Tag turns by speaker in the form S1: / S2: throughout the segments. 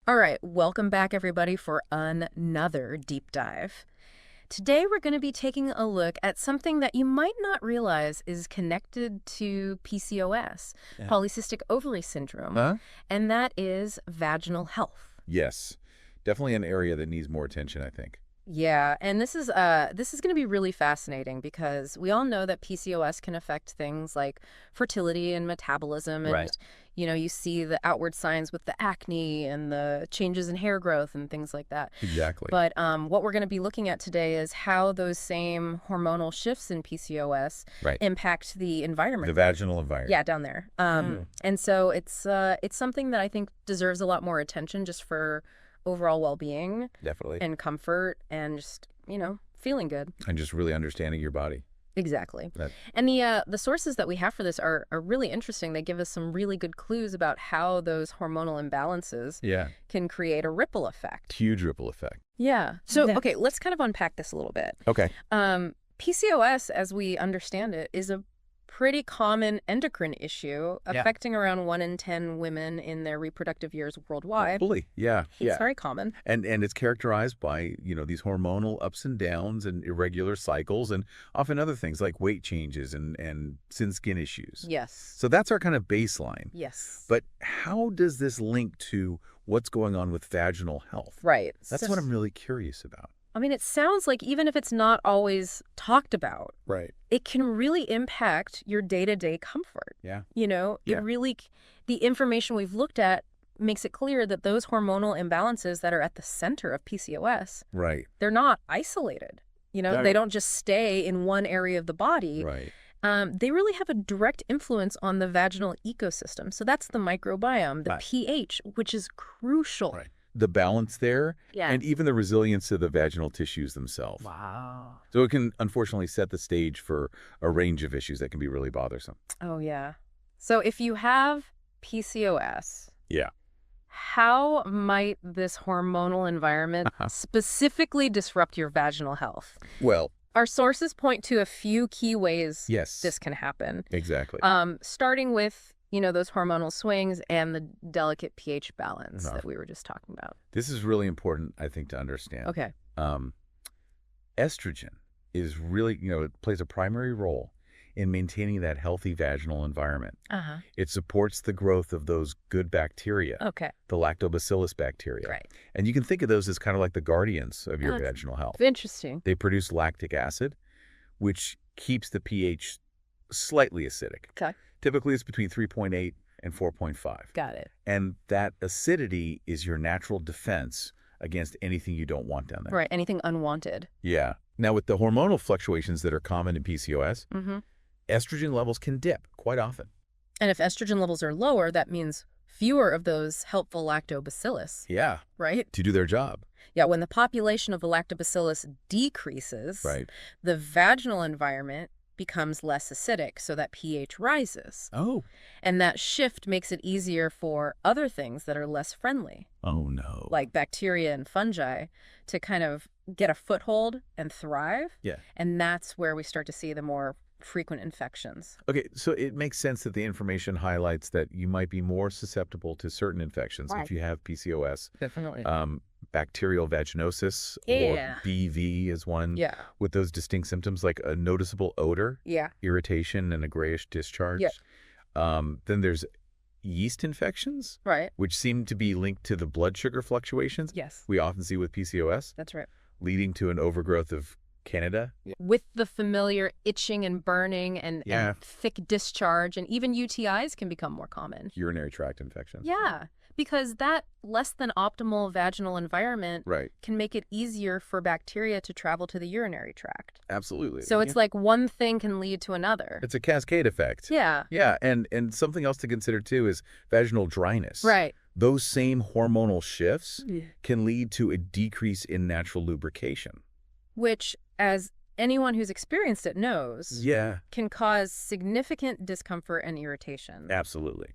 S1: All right, welcome back everybody for another deep dive. Today we're going to be taking a look at something that you might not realize is connected to PCOS,
S2: Yeah.
S1: polycystic ovary syndrome,
S2: Huh?
S1: and that is vaginal health.
S2: Yes. Definitely an area that needs more attention, I think.
S1: Yeah, and this is going to be really fascinating because we all know that PCOS can affect things like fertility and metabolism, and
S2: Right.
S1: you see the outward signs with the acne and the changes in hair growth and things like that.
S2: Exactly.
S1: But what we're going to be looking at today is how those same hormonal shifts in PCOS
S2: Right.
S1: impact the environment.
S2: The vaginal environment.
S1: Yeah, down there. And so it's something that I think deserves a lot more attention just for overall well-being
S2: Definitely.
S1: and comfort and just, feeling good.
S2: And just really understanding your body.
S1: Exactly.
S2: That-
S1: And the sources that we have for this are really interesting. They give us some really good clues about how those hormonal imbalances
S2: Yeah.
S1: can create a ripple effect.
S2: Huge ripple effect.
S1: Yeah. So,
S3: Yeah.
S1: okay, let's kind of unpack this a little bit.
S2: Okay.
S1: PCOS, as we understand it, is a pretty common endocrine issue affecting around 1 in 10 women in their reproductive years worldwide.
S2: Fully. Yeah.
S1: It's very common.
S2: And it's characterized by, these hormonal ups and downs and irregular cycles and often other things like weight changes and skin issues.
S1: Yes.
S2: So that's our kind of baseline.
S1: Yes.
S2: But how does this link to what's going on with vaginal health?
S1: Right.
S2: That's what I'm really curious about.
S1: I mean, it sounds like even if it's not always talked about,
S2: Right.
S1: it can really impact your day-to-day comfort.
S2: Yeah.
S1: It
S2: Yeah.
S1: really, the information we've looked at makes it clear that those hormonal imbalances that are at the center of PCOS,
S2: Right.
S1: they're not isolated.
S2: Right.
S1: They don't just stay in one area of the body.
S2: Right.
S1: They really have a direct influence on the vaginal ecosystem. So that's the microbiome, the
S2: Right.
S1: pH, which is crucial.
S2: Right. The balance there,
S1: Yeah.
S2: and even the resilience of the vaginal tissues themselves.
S3: Wow.
S2: So it can unfortunately set the stage for a range of issues that can be really bothersome.
S1: Oh, yeah. So if you have PCOS,
S2: Yeah.
S1: how might this hormonal environment specifically disrupt your vaginal health?
S2: Well,
S1: Our sources point to a few key ways
S2: yes.
S1: this can happen.
S2: Exactly.
S1: Starting with, those hormonal swings and the delicate pH balance
S2: Uh-huh.
S1: that we were just talking about.
S2: This is really important, I think, to understand.
S1: Okay.
S2: Estrogen is really, it plays a primary role in maintaining that healthy vaginal environment.
S1: Uh-huh.
S2: It supports the growth of those good bacteria,
S1: Okay.
S2: the lactobacillus bacteria.
S1: Right.
S2: And you can think of those as kind of like the guardians of your
S1: Oh, that's
S2: vaginal health.
S1: Interesting.
S2: They produce lactic acid, which keeps the pH slightly acidic.
S1: Okay.
S2: Typically, it's between 3.8 and 4.5.
S1: Got it.
S2: And that acidity is your natural defense against anything you don't want down there.
S1: Right. Anything unwanted.
S2: Yeah. Now, with the hormonal fluctuations that are common in PCOS,
S1: Mm-hmm.
S2: estrogen levels can dip quite often.
S1: And if estrogen levels are lower, that means fewer of those helpful lactobacillus,
S2: Yeah.
S1: right?
S2: To do their job.
S1: Yeah, when the population of the lactobacillus decreases,
S2: Right.
S1: the vaginal environment becomes less acidic, so that pH rises.
S2: Oh.
S1: And that shift makes it easier for other things that are less friendly,
S2: Oh, no.
S1: like bacteria and fungi, to kind of get a foothold and thrive.
S2: Yeah.
S1: And that's where we start to see the more frequent infections.
S2: Okay, so it makes sense that the information highlights that you might be more susceptible to certain infections
S1: Right.
S2: if you have PCOS.
S3: Definitely.
S2: Bacterial vaginosis
S1: Yeah.
S2: or BV is one
S1: Yeah.
S2: with those distinct symptoms like a noticeable odor,
S1: Yeah.
S2: irritation, and a grayish discharge.
S1: Yeah.
S2: Then there's yeast infections,
S1: Right.
S2: which seem to be linked to the blood sugar fluctuations
S1: Yes.
S2: we often see with PCOS,
S1: That's right.
S2: leading to an overgrowth of Candida.
S1: With the familiar itching and burning and thick discharge, and even UTIs can become more common.
S2: Urinary tract infections.
S1: Yeah, because that less than optimal vaginal environment
S2: Right.
S1: can make it easier for bacteria to travel to the urinary tract.
S2: Absolutely.
S1: So it's like one thing can lead to another.
S2: It's a cascade effect.
S1: Yeah.
S2: Yeah, and something else to consider too is vaginal dryness.
S1: Right.
S2: Those same hormonal shifts
S1: Yeah.
S2: can lead to a decrease in natural lubrication.
S1: Which, as anyone who's experienced it knows,
S2: Yeah,
S1: can cause significant discomfort and irritation.
S2: absolutely.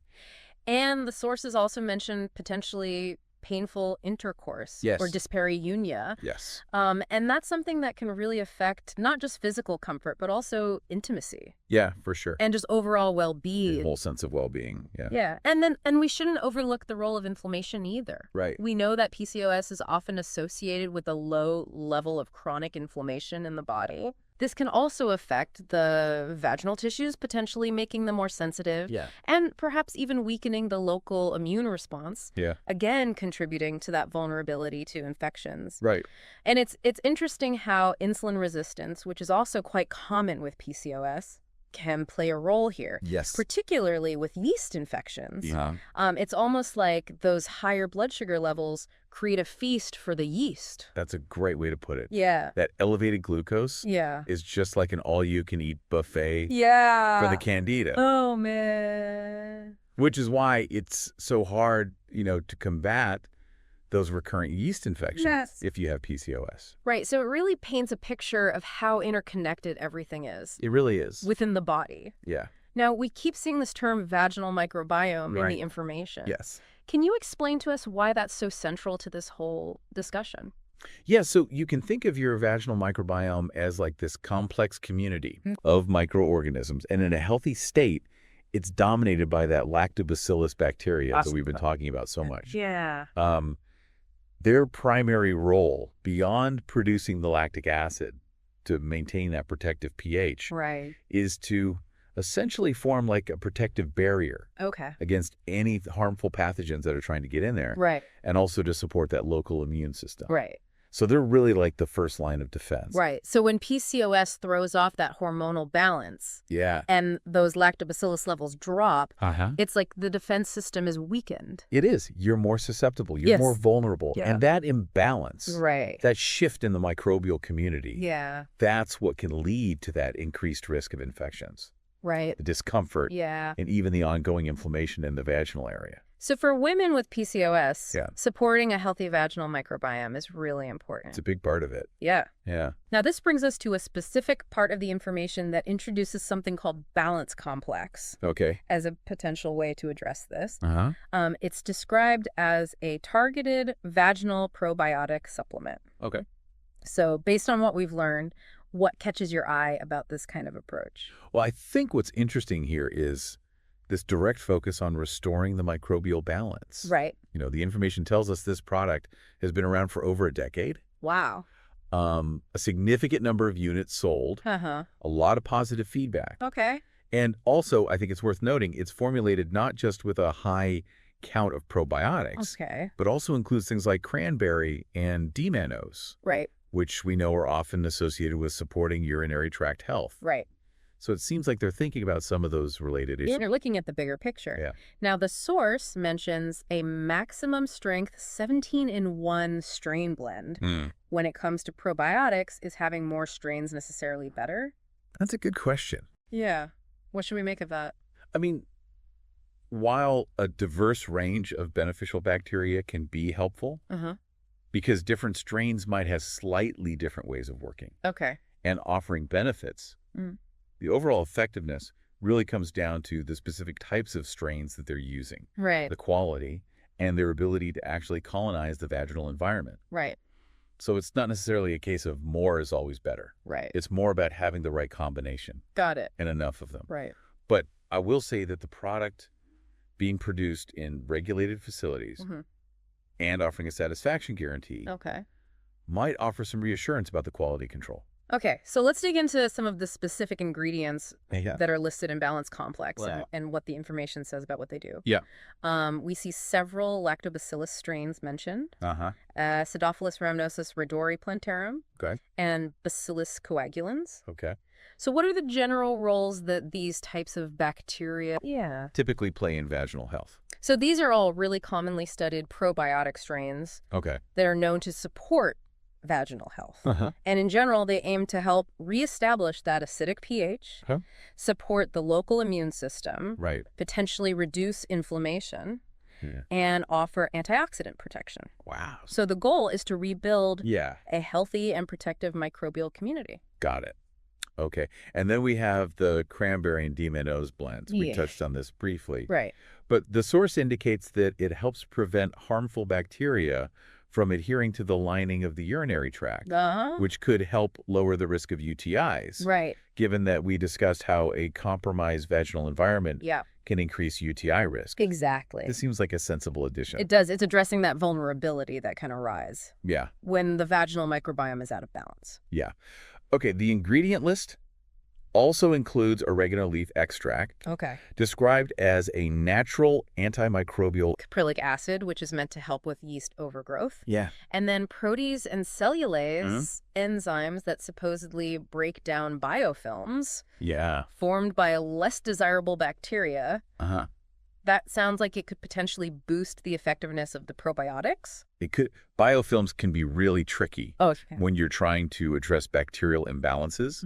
S1: And the sources also mention potentially painful intercourse
S2: Yes.
S1: or dyspareunia.
S2: Yes.
S1: And that's something that can really affect not just physical comfort, but also intimacy
S2: Yeah, for sure.
S1: and just overall
S2: The
S1: well-being.
S2: whole sense of well-being. Yeah.
S1: Yeah. And we shouldn't overlook the role of inflammation either.
S2: Right.
S1: We know that PCOS is often associated with a low level of chronic inflammation in the body. This can also affect the vaginal tissues, potentially making them more sensitive
S2: Yeah.
S1: and perhaps even weakening the local immune response,
S2: Yeah.
S1: again contributing to that vulnerability to infections.
S2: Right.
S1: And it's interesting how insulin resistance, which is also quite common with PCOS, can play a role here,
S2: Yes.
S1: particularly with yeast infections.
S2: Yeah.
S1: It's almost like those higher blood sugar levels create a feast for the yeast.
S2: That's a great way to put it.
S1: Yeah.
S2: That elevated glucose
S1: Yeah.
S2: is just like an all-you-can-eat buffet
S1: Yeah.
S2: for the candida,
S1: Oh, man.
S2: which is why it's so hard, to combat those recurrent yeast infections
S1: Yes.
S2: if you have PCOS.
S1: Right. So it really paints a picture of how interconnected everything is
S2: It really is.
S1: within the body.
S2: Yeah.
S1: Now, we keep seeing this term vaginal microbiome in
S2: Right.
S1: the information.
S2: Yes.
S1: Can you explain to us why that's so central to this whole discussion?
S2: Yeah, so you can think of your vaginal microbiome as like this complex community of microorganisms. And in a healthy state, it's dominated by that lactobacillus bacteria that we've been talking about so much.
S1: Yeah.
S2: Their primary role, beyond producing the lactic acid to maintain that protective pH,
S1: Right.
S2: is to essentially form like a protective barrier
S1: Okay.
S2: against any harmful pathogens that are trying to get in there,
S1: Right.
S2: and also to support that local immune system.
S1: Right.
S2: So they're really like the first line of defense.
S1: Right. So when PCOS throws off that hormonal balance
S2: Yeah.
S1: and those lactobacillus levels drop,
S2: Uh-huh.
S1: it's like the defense system is weakened.
S2: It is. You're more susceptible. You're
S1: Yes.
S2: more vulnerable.
S1: Yeah.
S2: And that imbalance,
S1: Right.
S2: that shift in the microbial community,
S1: Yeah.
S2: that's what can lead to that increased risk of infections,
S1: Right.
S2: the discomfort,
S1: Yeah.
S2: and even the ongoing inflammation in the vaginal area.
S1: So for women with PCOS,
S2: Yeah.
S1: supporting a healthy vaginal microbiome is really important.
S2: It's a big part of it.
S1: Yeah.
S2: Yeah.
S1: Now, this brings us to a specific part of the information that introduces something called balance complex
S2: Okay.
S1: as a potential way to address this.
S2: Uh-huh.
S1: It's described as a targeted vaginal probiotic supplement.
S2: Okay.
S1: So based on what we've learned, what catches your eye about this kind of approach?
S2: Well, I think what's interesting here is this direct focus on restoring the microbial balance.
S1: Right.
S2: The information tells us this product has been around for over a decade.
S1: Wow.
S2: A significant number of units sold,
S1: Uh-huh.
S2: a lot of positive feedback.
S1: Okay.
S2: And also, I think it's worth noting, it's formulated not just with a high count of probiotics,
S1: Okay.
S2: but also includes things like cranberry and D-mannose,
S1: Right.
S2: which we know are often associated with supporting urinary tract health.
S1: Right.
S2: So it seems like they're thinking about some of those related issues.
S1: You're looking at the bigger picture.
S2: Yeah.
S1: Now, the source mentions a maximum strength 17-in-1 strain blend. When it comes to probiotics, is having more strains necessarily better?
S2: That's a good question.
S1: Yeah. What should we make of that?
S2: I mean, while a diverse range of beneficial bacteria can be helpful,
S1: Uh-huh.
S2: because different strains might have slightly different ways of working
S1: Okay.
S2: and offering benefits,
S1: Mm.
S2: the overall effectiveness really comes down to the specific types of strains that they're using,
S1: Right.
S2: the quality, and their ability to actually colonize the vaginal environment.
S1: Right.
S2: So it's not necessarily a case of more is always better.
S1: Right.
S2: It's more about having the right combination
S1: Got it.
S2: and enough of them.
S1: Right.
S2: But I will say that the product being produced in regulated facilities
S1: Mhm.
S2: and offering a satisfaction guarantee
S1: Okay.
S2: might offer some reassurance about the quality control.
S1: Okay, so let's dig into some of the specific ingredients
S2: Yeah.
S1: that are listed in Balance Complex
S2: Right.
S1: and what the information says about what they do.
S2: Yeah.
S1: We see several lactobacillus strains mentioned,
S2: Uh-huh.
S1: Acidophilus rhamnosus rhodori plantarum,
S2: Okay.
S1: and Bacillus coagulans.
S2: Okay.
S1: So what are the general roles that these types of bacteria... Yeah.
S2: Typically play in vaginal health.
S1: So these are all really commonly studied probiotic strains
S2: Okay.
S1: that are known to support vaginal health.
S2: Uh-huh.
S1: And in general, they aim to help reestablish that acidic pH,
S2: Okay.
S1: support the local immune system,
S2: Right.
S1: potentially reduce inflammation,
S2: Yeah.
S1: and offer antioxidant protection.
S2: Wow.
S1: So the goal is to rebuild
S2: Yeah.
S1: a healthy and protective microbial community.
S2: Got it. Okay. And then we have the cranberry and D-Mannose blends. We
S1: Yeah.
S2: touched on this briefly.
S1: Right.
S2: But the source indicates that it helps prevent harmful bacteria from adhering to the lining of the urinary tract,
S1: Uh-huh.
S2: which could help lower the risk of UTIs,
S1: Right.
S2: given that we discussed how a compromised vaginal environment
S1: Yeah.
S2: can increase UTI risk.
S1: Exactly.
S2: This seems like a sensible addition.
S1: It does. It's addressing that vulnerability that can arise
S2: Yeah,
S1: when the vaginal microbiome is out of balance.
S2: yeah. Okay, the ingredient list also includes oregano leaf extract,
S1: Okay.
S2: described as a natural antimicrobial.
S1: Caprylic acid, which is meant to help with yeast overgrowth.
S2: Yeah.
S1: And then protease and cellulase enzymes that supposedly break down biofilms
S2: Yeah.
S1: formed by a less desirable bacteria.
S2: Uh-huh.
S1: That sounds like it could potentially boost the effectiveness of the probiotics.
S2: It could. Biofilms can be really tricky
S1: Oh, okay.
S2: when you're trying to address bacterial imbalances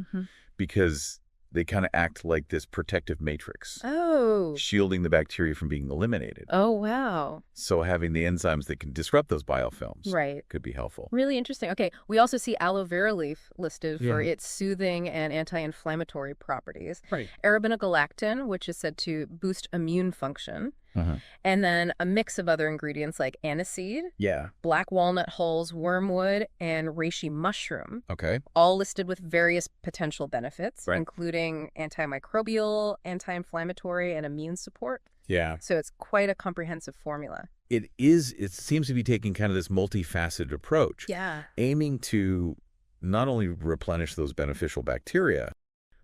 S2: because they kind of act like this protective matrix,
S1: Oh.
S2: shielding the bacteria from being eliminated.
S1: Oh, wow.
S2: So having the enzymes that can disrupt those biofilms
S1: Right.
S2: could be helpful.
S1: Really interesting. Okay, we also see aloe vera leaf listed for
S2: Yeah.
S1: its soothing and anti-inflammatory properties.
S2: Right.
S1: Arabinogalactin, which is said to boost immune function.
S2: Uh-huh.
S1: And then a mix of other ingredients like aniseed,
S2: Yeah.
S1: black walnut hulls, wormwood, and reishi mushroom,
S2: Okay.
S1: all listed with various potential benefits,
S2: Right.
S1: including antimicrobial, anti-inflammatory, and immune support.
S2: Yeah.
S1: So it's quite a comprehensive formula.
S2: It is. It seems to be taking kind of this multifaceted approach,
S1: Yeah.
S2: aiming to not only replenish those beneficial bacteria,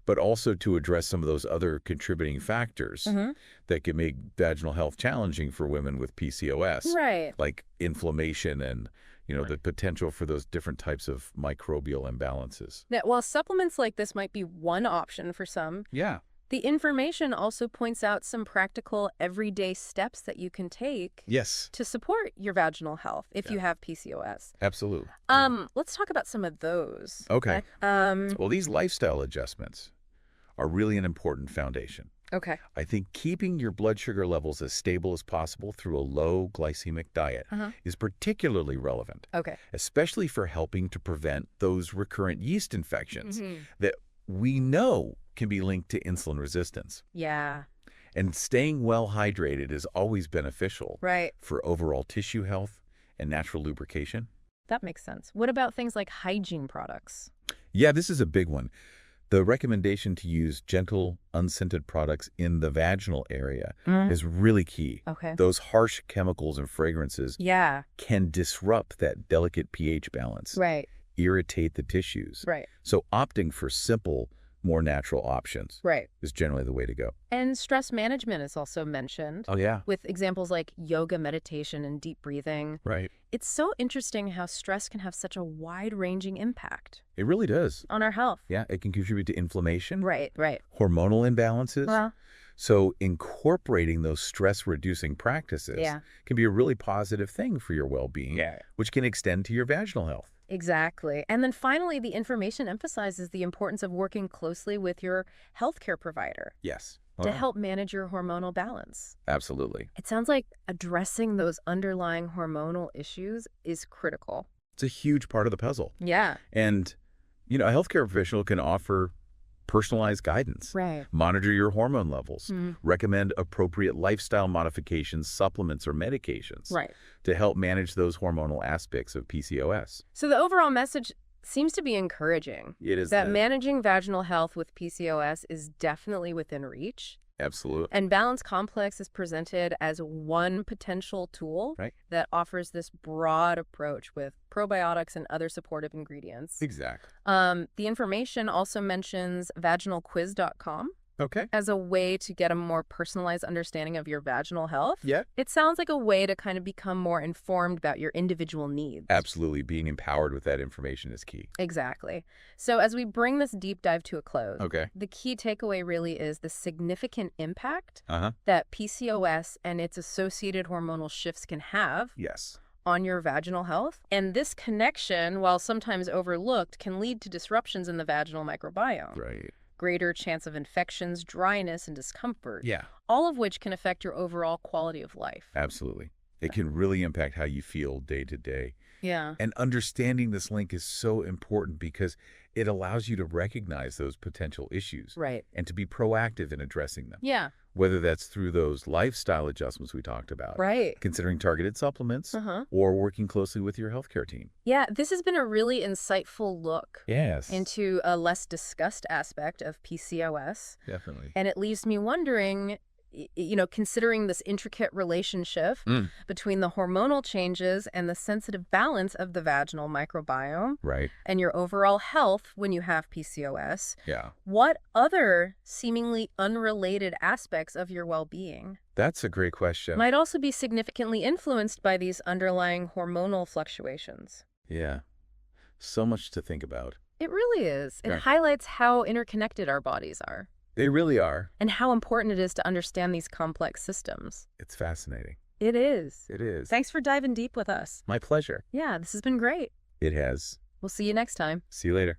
S2: but also to address some of those other contributing factors that can make vaginal health challenging for women with PCOS,
S1: Right.
S2: like inflammation and, the potential for those different types of microbial imbalances.
S1: Now, while supplements like this might be one option for some,
S2: Yeah.
S1: the information also points out some practical everyday steps that you can take
S2: Yes,
S1: to support your vaginal health if you
S2: Yeah.
S1: have PCOS.
S2: absolutely.
S1: Let's talk about some of those.
S2: Okay.
S1: Okay.
S2: Well, these lifestyle adjustments are really an important foundation.
S1: Okay.
S2: I think keeping your blood sugar levels as stable as possible through a low glycemic diet is particularly relevant,
S1: Okay.
S2: especially for helping to prevent those recurrent yeast infections that we know can be linked to insulin resistance.
S1: Yeah.
S2: And staying well hydrated is always beneficial
S1: Right.
S2: for overall tissue health and natural lubrication.
S1: That makes sense. What about things like hygiene products?
S2: Yeah, this is a big one. The recommendation to use gentle, unscented products in the vaginal area is really key.
S1: Okay.
S2: Those harsh chemicals and fragrances
S1: Yeah.
S2: can disrupt that delicate pH balance,
S1: Right.
S2: irritate the tissues.
S1: Right.
S2: So opting for simple, more natural options
S1: Right.
S2: is generally the way to go.
S1: And stress management is also mentioned
S2: Oh, yeah.
S1: with examples like yoga, meditation, and deep breathing.
S2: Right.
S1: It's so interesting how stress can have such a wide-ranging impact
S2: It really does.
S1: on our health.
S2: Yeah, it can contribute to inflammation,
S1: Right.
S2: hormonal imbalances.
S1: Well,
S2: So incorporating those stress-reducing practices
S1: yeah,
S2: can be a really positive thing for your well-being,
S1: Yeah.
S2: which can extend to your vaginal health.
S1: exactly. And then finally, the information emphasizes the importance of working closely with your healthcare provider
S2: Yes.
S1: to help manage your hormonal balance.
S2: Absolutely.
S1: It sounds like addressing those underlying hormonal issues is critical.
S2: It's a huge part of the puzzle.
S1: Yeah.
S2: And, a healthcare professional can offer personalized guidance,
S1: Right.
S2: monitor your hormone levels, recommend appropriate lifestyle modifications, supplements, or medications
S1: Right.
S2: to help manage those hormonal aspects of PCOS.
S1: So the overall message seems to be encouraging.
S2: It is
S1: That managing vaginal health with PCOS is definitely within reach.
S2: Absolutely.
S1: And Balance Complex is presented as one potential tool
S2: Right.
S1: that offers this broad approach with probiotics and other supportive ingredients.
S2: Exactly.
S1: The information also mentions vaginalquiz.com
S2: Okay.
S1: as a way to get a more personalized understanding of your vaginal health.
S2: Yeah.
S1: It sounds like a way to kind of become more informed about your individual needs.
S2: Absolutely. Being empowered with that information is key.
S1: Exactly. So as we bring this deep dive to a close,
S2: Okay.
S1: the key takeaway really is the significant impact
S2: Uh-huh.
S1: that PCOS and its associated hormonal shifts can have
S2: Yes.
S1: on your vaginal health. And this connection, while sometimes overlooked, can lead to disruptions in the vaginal microbiome.
S2: Right.
S1: Greater chance of infections, dryness, and discomfort,
S2: Yeah.
S1: all of which can affect your overall quality of life.
S2: Absolutely. It can really impact how you feel day to day.
S1: Yeah.
S2: And understanding this link is so important because it allows you to recognize those potential issues
S1: Right.
S2: and to be proactive in addressing them.
S1: Yeah.
S2: Whether that's through those lifestyle adjustments we talked about,
S1: Right.
S2: considering targeted supplements,
S1: Uh-huh.
S2: or working closely with your healthcare team.
S1: Yeah, this has been a really insightful look
S2: Yes.
S1: into a less discussed aspect of PCOS.
S2: Definitely.
S1: And it leaves me wondering, considering this intricate relationship between the hormonal changes and the sensitive balance of the vaginal microbiome
S2: Right.
S1: and your overall health when you have PCOS,
S2: Yeah.
S1: what other seemingly unrelated aspects of your well-being
S2: That's a great question.
S1: might also be significantly influenced by these underlying hormonal fluctuations?
S2: Yeah. So much to think about.
S1: It really is. It
S2: Yeah.
S1: highlights how interconnected our bodies are
S2: They really are.
S1: and how important it is to understand these complex systems.
S2: It's fascinating.
S1: It is.
S2: It is.
S1: Thanks for diving deep with us.
S2: My pleasure.
S1: Yeah, this has been great.
S2: It has.
S1: We'll see you next time.
S2: See you later.